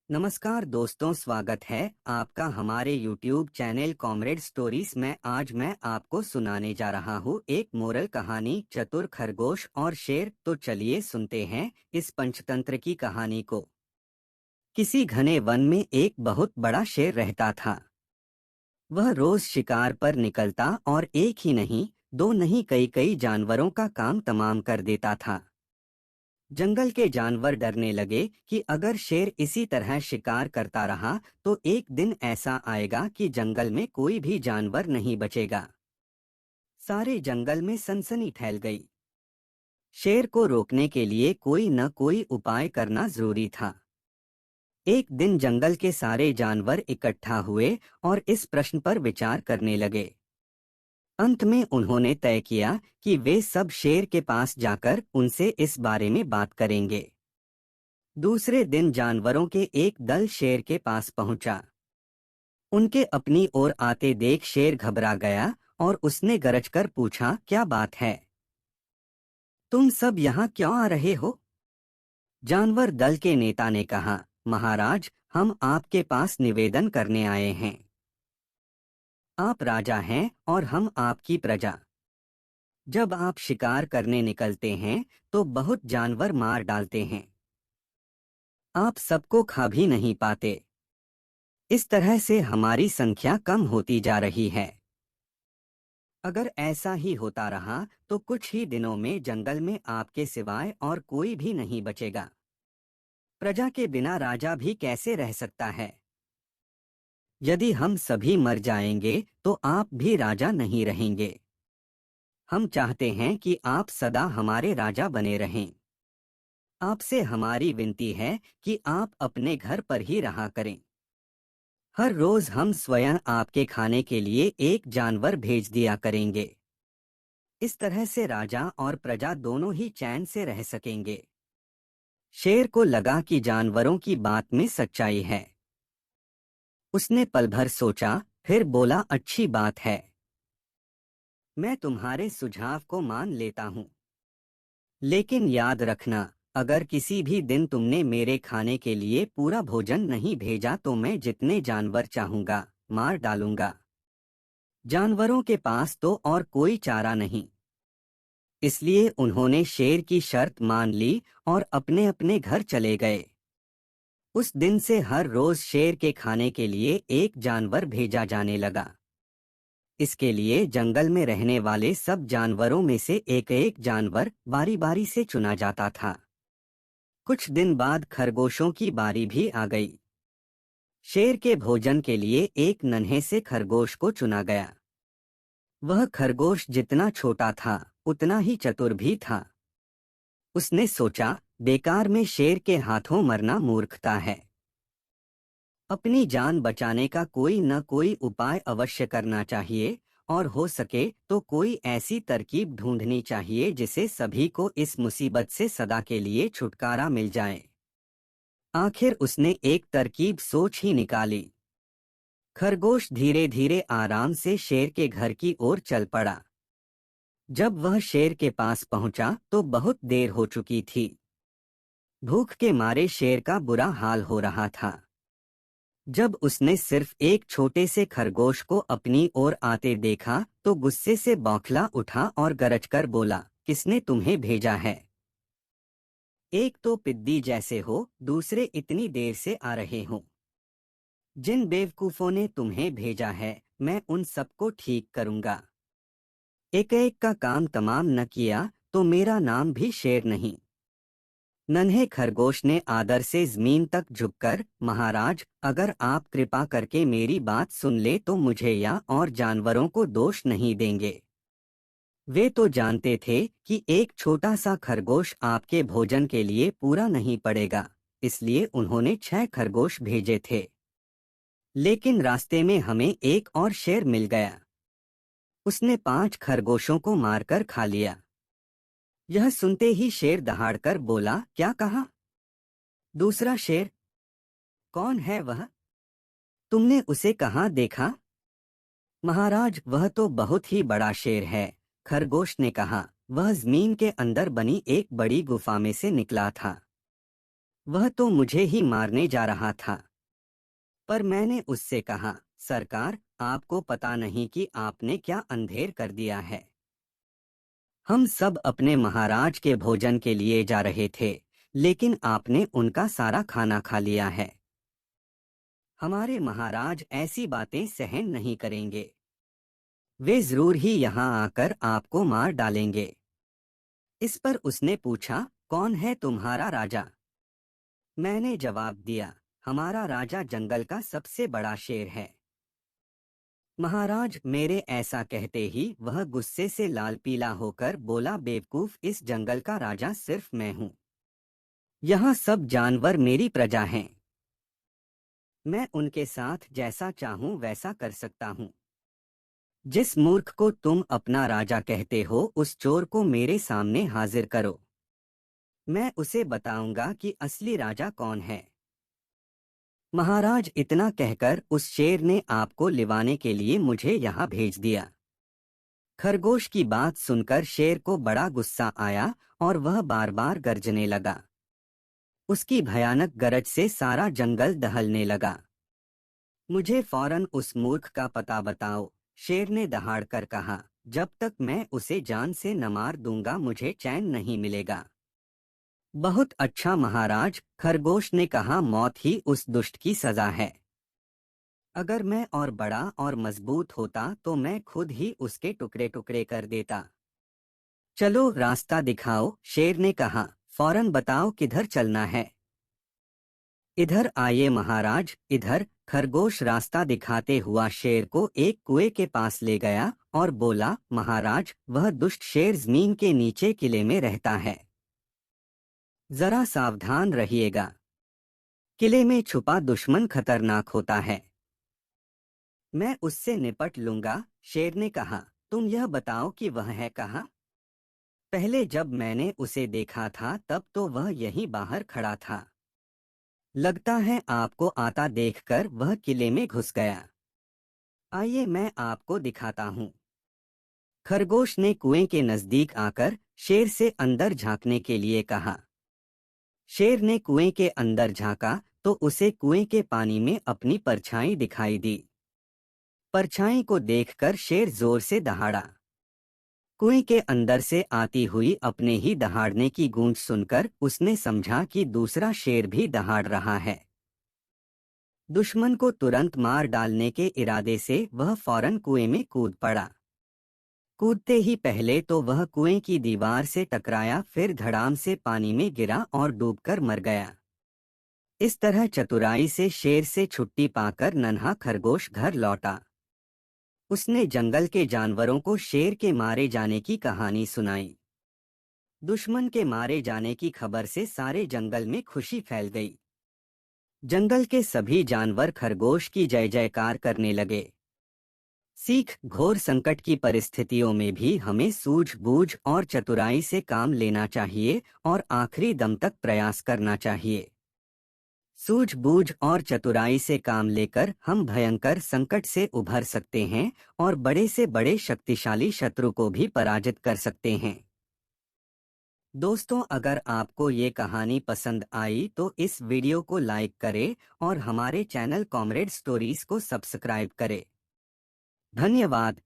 नमस्कार दोस्तों, स्वागत है आपका हमारे YouTube चैनल कॉमरेड स्टोरीज में। आज मैं आपको सुनाने जा रहा हूँ एक मोरल कहानी, चतुर खरगोश और शेर। तो चलिए सुनते हैं इस पंचतंत्र की कहानी को। किसी घने वन में एक बहुत बड़ा शेर रहता था। वह रोज शिकार पर निकलता और एक ही नहीं, दो नहीं, कई कई जानवरों का काम तमाम कर देता था। जंगल के जानवर डरने लगे कि अगर शेर इसी तरह शिकार करता रहा तो एक दिन ऐसा आएगा कि जंगल में कोई भी जानवर नहीं बचेगा। सारे जंगल में सनसनी फैल गई। शेर को रोकने के लिए कोई न कोई उपाय करना जरूरी था। एक दिन जंगल के सारे जानवर इकट्ठा हुए और इस प्रश्न पर विचार करने लगे। अंत में उन्होंने तय किया कि वे सब शेर के पास जाकर उनसे इस बारे में बात करेंगे। दूसरे दिन जानवरों के एक दल शेर के पास पहुंचा। उनके अपनी ओर आते देख शेर घबरा गया और उसने गरजकर पूछा, क्या बात है? तुम सब यहाँ क्यों आ रहे हो? जानवर दल के नेता ने कहा, महाराज, हम आपके पास निवेदन करने आए हैं। आप राजा हैं और हम आपकी प्रजा। जब आप शिकार करने निकलते हैं तो बहुत जानवर मार डालते हैं। आप सबको खा भी नहीं पाते। इस तरह से हमारी संख्या कम होती जा रही है। अगर ऐसा ही होता रहा तो कुछ ही दिनों में जंगल में आपके सिवाय और कोई भी नहीं बचेगा। प्रजा के बिना राजा भी कैसे रह सकता है? यदि हम सभी मर जाएंगे तो आप भी राजा नहीं रहेंगे। हम चाहते हैं कि आप सदा हमारे राजा बने रहें। आपसे हमारी विनती है कि आप अपने घर पर ही रहा करें। हर रोज हम स्वयं आपके खाने के लिए एक जानवर भेज दिया करेंगे। इस तरह से राजा और प्रजा दोनों ही चैन से रह सकेंगे। शेर को लगा कि जानवरों की बात में सच्चाई है। उसने पल भर सोचा, फिर बोला, अच्छी बात है, मैं तुम्हारे सुझाव को मान लेता हूँ। लेकिन याद रखना, अगर किसी भी दिन तुमने मेरे खाने के लिए पूरा भोजन नहीं भेजा तो मैं जितने जानवर चाहूंगा मार डालूंगा। जानवरों के पास तो और कोई चारा नहीं, इसलिए उन्होंने शेर की शर्त मान ली और अपने अपने घर चले गए। उस दिन से हर रोज शेर के खाने के लिए एक जानवर भेजा जाने लगा। इसके लिए जंगल में रहने वाले सब जानवरों में से एक एक जानवर बारी बारी से चुना जाता था। कुछ दिन बाद खरगोशों की बारी भी आ गई। शेर के भोजन के लिए एक नन्हे से खरगोश को चुना गया। वह खरगोश जितना छोटा था उतना ही चतुर भी था। उसने सोचा, बेकार में शेर के हाथों मरना मूर्खता है। अपनी जान बचाने का कोई न कोई उपाय अवश्य करना चाहिए और हो सके तो कोई ऐसी तरकीब ढूंढनी चाहिए जिसे सभी को इस मुसीबत से सदा के लिए छुटकारा मिल जाए। आखिर उसने एक तरकीब सोच ही निकाली। खरगोश धीरे धीरे आराम से शेर के घर की ओर चल पड़ा। जब वह शेर के पास पहुंचा तो बहुत देर हो चुकी थी। भूख के मारे शेर का बुरा हाल हो रहा था। जब उसने सिर्फ एक छोटे से खरगोश को अपनी ओर आते देखा तो गुस्से से बौखला उठा और गरजकर बोला, किसने तुम्हें भेजा है? एक तो पिद्दी जैसे हो, दूसरे इतनी देर से आ रहे हो। जिन बेवकूफों ने तुम्हें भेजा है मैं उन सबको ठीक करूंगा। एक एक का काम तमाम न किया तो मेरा नाम भी शेर नहीं। नन्हे खरगोश ने आदर से जमीन तक झुककर, महाराज, अगर आप कृपा करके मेरी बात सुन ले तो मुझे या और जानवरों को दोष नहीं देंगे। वे तो जानते थे कि एक छोटा सा खरगोश आपके भोजन के लिए पूरा नहीं पड़ेगा, इसलिए उन्होंने 6 खरगोश भेजे थे। लेकिन रास्ते में हमें एक और शेर मिल गया। उसने 5 खरगोशों को मारकर खा लिया। यह सुनते ही शेर दहाड़कर बोला, क्या कहा? दूसरा शेर? कौन है वह? तुमने उसे कहाँ देखा? महाराज, वह तो बहुत ही बड़ा शेर है, खरगोश ने कहा। वह जमीन के अंदर बनी एक बड़ी गुफा में से निकला था। वह तो मुझे ही मारने जा रहा था। पर मैंने उससे कहा, सरकार, आपको पता नहीं कि आपने क्या अंधेर कर दिया है। हम सब अपने महाराज के भोजन के लिए जा रहे थे, लेकिन आपने उनका सारा खाना खा लिया है। हमारे महाराज ऐसी बातें सहन नहीं करेंगे। वे जरूर ही यहाँ आकर आपको मार डालेंगे। इस पर उसने पूछा, कौन है तुम्हारा राजा? मैंने जवाब दिया, हमारा राजा जंगल का सबसे बड़ा शेर है। महाराज मेरे ऐसा कहते ही वह गुस्से से लाल पीला होकर बोला, बेवकूफ, इस जंगल का राजा सिर्फ मैं हूँ। यहाँ सब जानवर मेरी प्रजा हैं। मैं उनके साथ जैसा चाहूँ वैसा कर सकता हूँ। जिस मूर्ख को तुम अपना राजा कहते हो, उस चोर को मेरे सामने हाजिर करो। मैं उसे बताऊंगा कि असली राजा कौन है। महाराज इतना कहकर उस शेर ने आपको लिवाने के लिए मुझे यहाँ भेज दिया। खरगोश की बात सुनकर शेर को बड़ा गुस्सा आया और वह बार बार गरजने लगा। उसकी भयानक गरज से सारा जंगल दहलने लगा। मुझे फौरन उस मूर्ख का पता बताओ, शेर ने दहाड़ कर कहा। जब तक मैं उसे जान से न मार दूंगा मुझे चैन नहीं मिलेगा। बहुत अच्छा महाराज, खरगोश ने कहा, मौत ही उस दुष्ट की सजा है। अगर मैं और बड़ा और मजबूत होता तो मैं खुद ही उसके टुकड़े टुकड़े कर देता। चलो रास्ता दिखाओ, शेर ने कहा। फौरन बताओ किधर चलना है। इधर आइए महाराज, इधर। खरगोश रास्ता दिखाते हुआ शेर को एक कुएं के पास ले गया और बोला, महाराज, वह दुष्ट शेर जमीन के नीचे किले में रहता है। जरा सावधान रहिएगा। किले में छुपा दुश्मन खतरनाक होता है। मैं उससे निपट लूंगा, शेर ने कहा। तुम यह बताओ कि वह है कहाँ? पहले जब मैंने उसे देखा था तब तो वह यहीं बाहर खड़ा था। लगता है आपको आता देखकर वह किले में घुस गया। आइए मैं आपको दिखाता हूँ। खरगोश ने कुएं के नजदीक आकर शेर से अंदर झांकने के लिए कहा। शेर ने कुएं के अंदर झांका तो उसे कुएं के पानी में अपनी परछाई दिखाई दी। परछाई को देखकर शेर जोर से दहाड़ा। कुएं के अंदर से आती हुई अपने ही दहाड़ने की गूंज सुनकर उसने समझा कि दूसरा शेर भी दहाड़ रहा है। दुश्मन को तुरंत मार डालने के इरादे से वह फौरन कुएं में कूद पड़ा। कूदते ही पहले तो वह कुएं की दीवार से टकराया, फिर धड़ाम से पानी में गिरा और डूबकर मर गया। इस तरह चतुराई से शेर से छुट्टी पाकर नन्हा खरगोश घर लौटा। उसने जंगल के जानवरों को शेर के मारे जाने की कहानी सुनाई। दुश्मन के मारे जाने की खबर से सारे जंगल में खुशी फैल गई। जंगल के सभी जानवर खरगोश की जय जयकार करने लगे। सीख, घोर संकट की परिस्थितियों में भी हमें सूझबूझ और चतुराई से काम लेना चाहिए और आखिरी दम तक प्रयास करना चाहिए। सूझबूझ और चतुराई से काम लेकर हम भयंकर संकट से उभर सकते हैं और बड़े से बड़े शक्तिशाली शत्रु को भी पराजित कर सकते हैं। दोस्तों, अगर आपको ये कहानी पसंद आई तो इस वीडियो को लाइक करें और हमारे चैनल कॉमरेड स्टोरीज को सब्सक्राइब करें। धन्यवाद।